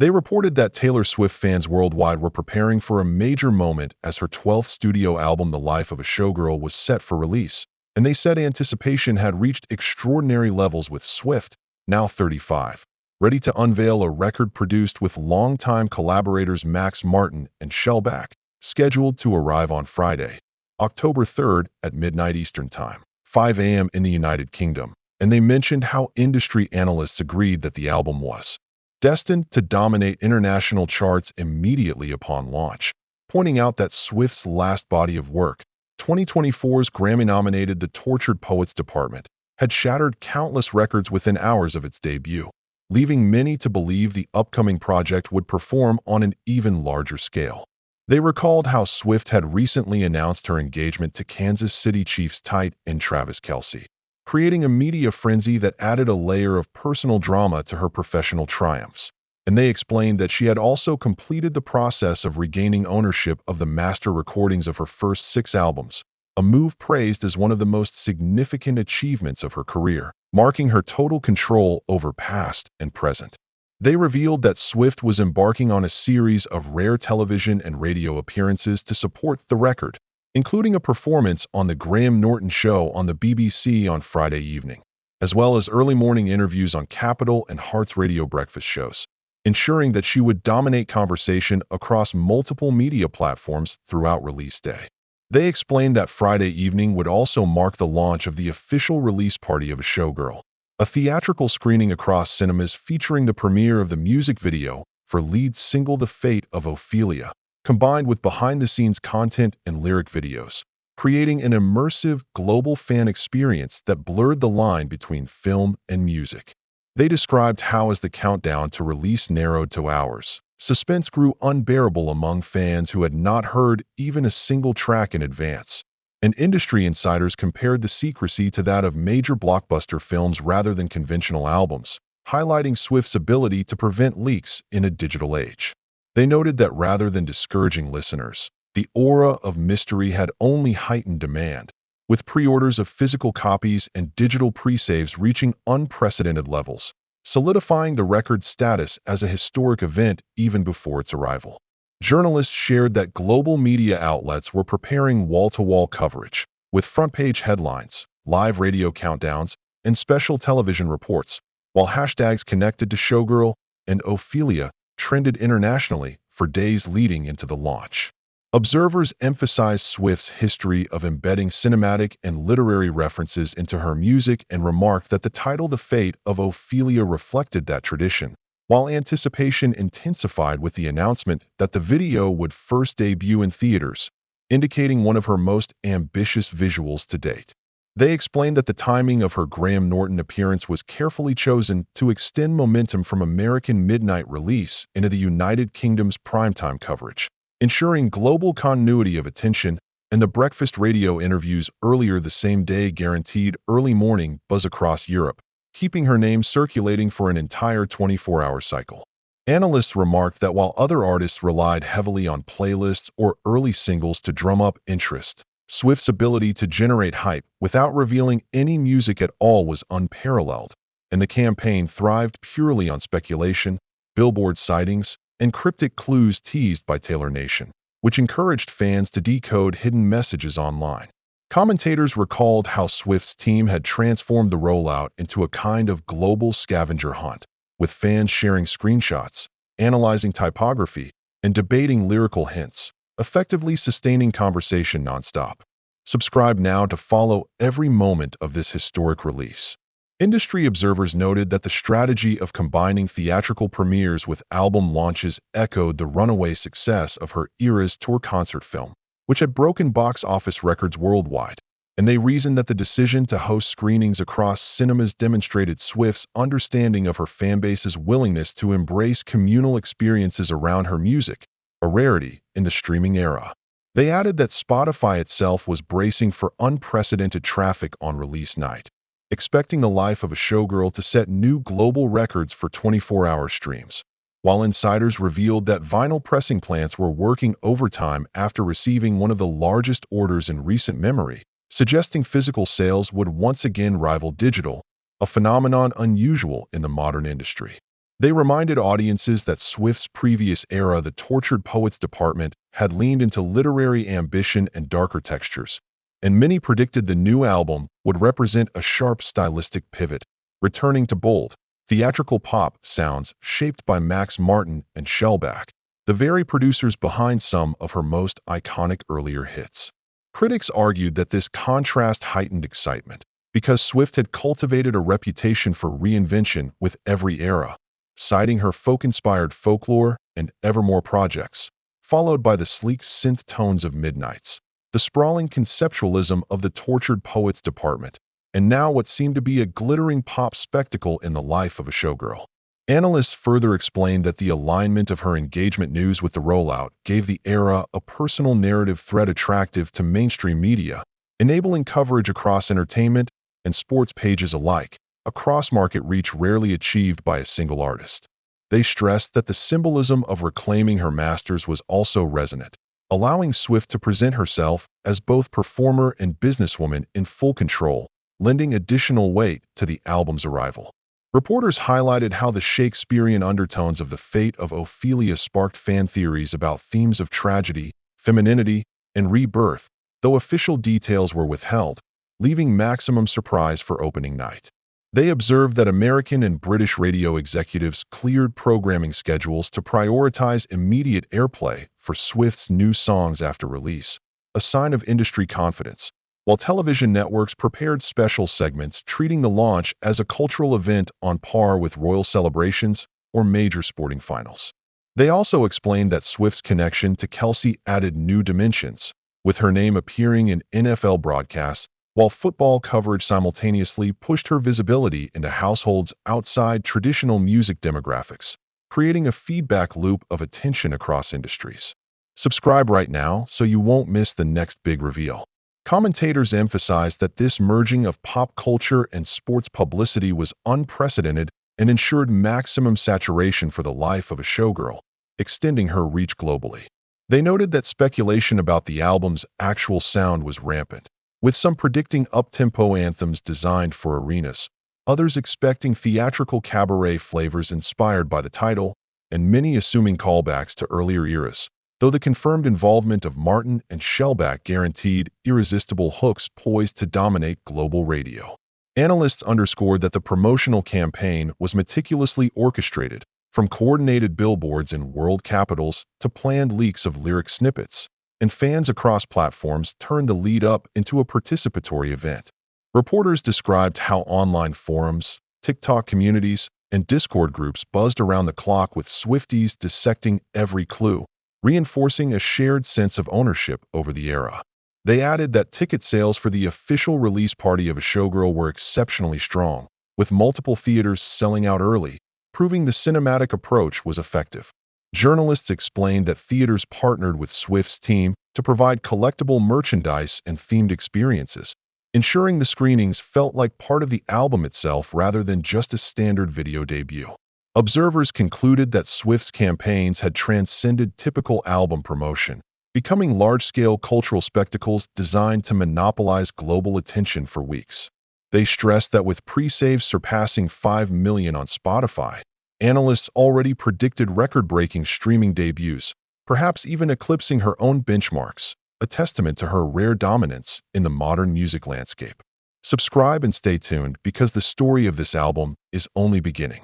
They reported that Taylor Swift fans worldwide were preparing for a major moment as her 12th studio album, The Life of a Showgirl, was set for release, and they said anticipation had reached extraordinary levels with Swift, now 35, ready to unveil a record produced with longtime collaborators Max Martin and Shellback, scheduled to arrive on Friday, October 3rd at midnight Eastern Time, 5 a.m. in the United Kingdom, and they mentioned how industry analysts agreed that the album was destined to dominate international charts immediately upon launch, pointing out that Swift's last body of work, 2024's Grammy-nominated The Tortured Poets Department, had shattered countless records within hours of its debut, leaving many to believe the upcoming project would perform on an even larger scale. They recalled how Swift had recently announced her engagement to Kansas City Chiefs tight end Travis Kelce, creating a media frenzy that added a layer of personal drama to her professional triumphs. And they explained that she had also completed the process of regaining ownership of the master recordings of her first 6 albums, a move praised as one of the most significant achievements of her career, marking her total control over past and present. They revealed that Swift was embarking on a series of rare television and radio appearances to support the record, including a performance on the Graham Norton Show on the BBC on Friday evening, as well as early morning interviews on Capital and Heart's radio breakfast shows, ensuring that she would dominate conversation across multiple media platforms throughout release day. They explained that Friday evening would also mark the launch of the official release party of A Showgirl, a theatrical screening across cinemas featuring the premiere of the music video for lead single The Fate of Ophelia, combined with behind-the-scenes content and lyric videos, creating an immersive global fan experience that blurred the line between film and music. They described how, as the countdown to release narrowed to hours, suspense grew unbearable among fans who had not heard even a single track in advance, and industry insiders compared the secrecy to that of major blockbuster films rather than conventional albums, highlighting Swift's ability to prevent leaks in a digital age. They noted that rather than discouraging listeners, the aura of mystery had only heightened demand, with pre-orders of physical copies and digital pre-saves reaching unprecedented levels, solidifying the record's status as a historic event even before its arrival. Journalists shared that global media outlets were preparing wall-to-wall coverage, with front-page headlines, live radio countdowns, and special television reports, while hashtags connected to Showgirl and Ophelia trended internationally for days leading into the launch. Observers emphasized Swift's history of embedding cinematic and literary references into her music and remarked that the title The Fate of Ophelia reflected that tradition, while anticipation intensified with the announcement that the video would first debut in theaters, indicating one of her most ambitious visuals to date. They explained that the timing of her Graham Norton appearance was carefully chosen to extend momentum from American midnight release into the United Kingdom's primetime coverage, ensuring global continuity of attention, and the breakfast radio interviews earlier the same day guaranteed early morning buzz across Europe, keeping her name circulating for an entire 24-hour cycle. Analysts remarked that while other artists relied heavily on playlists or early singles to drum up interest, Swift's ability to generate hype without revealing any music at all was unparalleled, and the campaign thrived purely on speculation, Billboard sightings, and cryptic clues teased by Taylor Nation, which encouraged fans to decode hidden messages online. Commentators recalled how Swift's team had transformed the rollout into a kind of global scavenger hunt, with fans sharing screenshots, analyzing typography, and debating lyrical hints, effectively sustaining conversation nonstop. Subscribe now to follow every moment of this historic release. Industry observers noted that the strategy of combining theatrical premieres with album launches echoed the runaway success of her era's tour concert film, which had broken box office records worldwide, and they reasoned that the decision to host screenings across cinemas demonstrated Swift's understanding of her fanbase's willingness to embrace communal experiences around her music, a rarity in the streaming era. They added that Spotify itself was bracing for unprecedented traffic on release night, expecting The Life of a Showgirl to set new global records for 24-hour streams, while insiders revealed that vinyl pressing plants were working overtime after receiving one of the largest orders in recent memory, suggesting physical sales would once again rival digital, a phenomenon unusual in the modern industry. They reminded audiences that Swift's previous era, the Tortured Poets department, had leaned into literary ambition and darker textures, and many predicted the new album would represent a sharp stylistic pivot, returning to bold, theatrical pop sounds shaped by Max Martin and Shellback, the very producers behind some of her most iconic earlier hits. Critics argued that this contrast heightened excitement, because Swift had cultivated a reputation for reinvention with every era, citing her folk-inspired folklore and Evermore projects, followed by the sleek synth tones of Midnights, the sprawling conceptualism of the Tortured Poets department, and now what seemed to be a glittering pop spectacle in the life of a showgirl. Analysts further explained that the alignment of her engagement news with the rollout gave the era a personal narrative thread attractive to mainstream media, enabling coverage across entertainment and sports pages alike, a cross-market reach rarely achieved by a single artist. They stressed that the symbolism of reclaiming her masters was also resonant, allowing Swift to present herself as both performer and businesswoman in full control, lending additional weight to the album's arrival. Reporters highlighted how the Shakespearean undertones of the fate of Ophelia sparked fan theories about themes of tragedy, femininity, and rebirth, though official details were withheld, leaving maximum surprise for opening night. They observed that American and British radio executives cleared programming schedules to prioritize immediate airplay for Swift's new songs after release, a sign of industry confidence, while television networks prepared special segments treating the launch as a cultural event on par with royal celebrations or major sporting finals. They also explained that Swift's connection to Kelce added new dimensions, with her name appearing in NFL broadcasts, while football coverage simultaneously pushed her visibility into households outside traditional music demographics, creating a feedback loop of attention across industries. Subscribe right now so you won't miss the next big reveal. Commentators emphasized that this merging of pop culture and sports publicity was unprecedented and ensured maximum saturation for the life of a showgirl, extending her reach globally. They noted that speculation about the album's actual sound was rampant, with some predicting up-tempo anthems designed for arenas, others expecting theatrical cabaret flavors inspired by the title, and many assuming callbacks to earlier eras, though the confirmed involvement of Martin and Shellback guaranteed irresistible hooks poised to dominate global radio. Analysts underscored that the promotional campaign was meticulously orchestrated, from coordinated billboards in world capitals to planned leaks of lyric snippets, and fans across platforms turned the lead-up into a participatory event. Reporters described how online forums, TikTok communities, and Discord groups buzzed around the clock with Swifties dissecting every clue, reinforcing a shared sense of ownership over the era. They added that ticket sales for the official release party of a showgirl were exceptionally strong, with multiple theaters selling out early, proving the cinematic approach was effective. Journalists explained that theaters partnered with Swift's team to provide collectible merchandise and themed experiences, ensuring the screenings felt like part of the album itself rather than just a standard video debut. Observers concluded that Swift's campaigns had transcended typical album promotion, becoming large-scale cultural spectacles designed to monopolize global attention for weeks. They stressed that with pre-saves surpassing 5 million on Spotify, analysts already predicted record-breaking streaming debuts, perhaps even eclipsing her own benchmarks, a testament to her rare dominance in the modern music landscape. Subscribe and stay tuned because the story of this album is only beginning.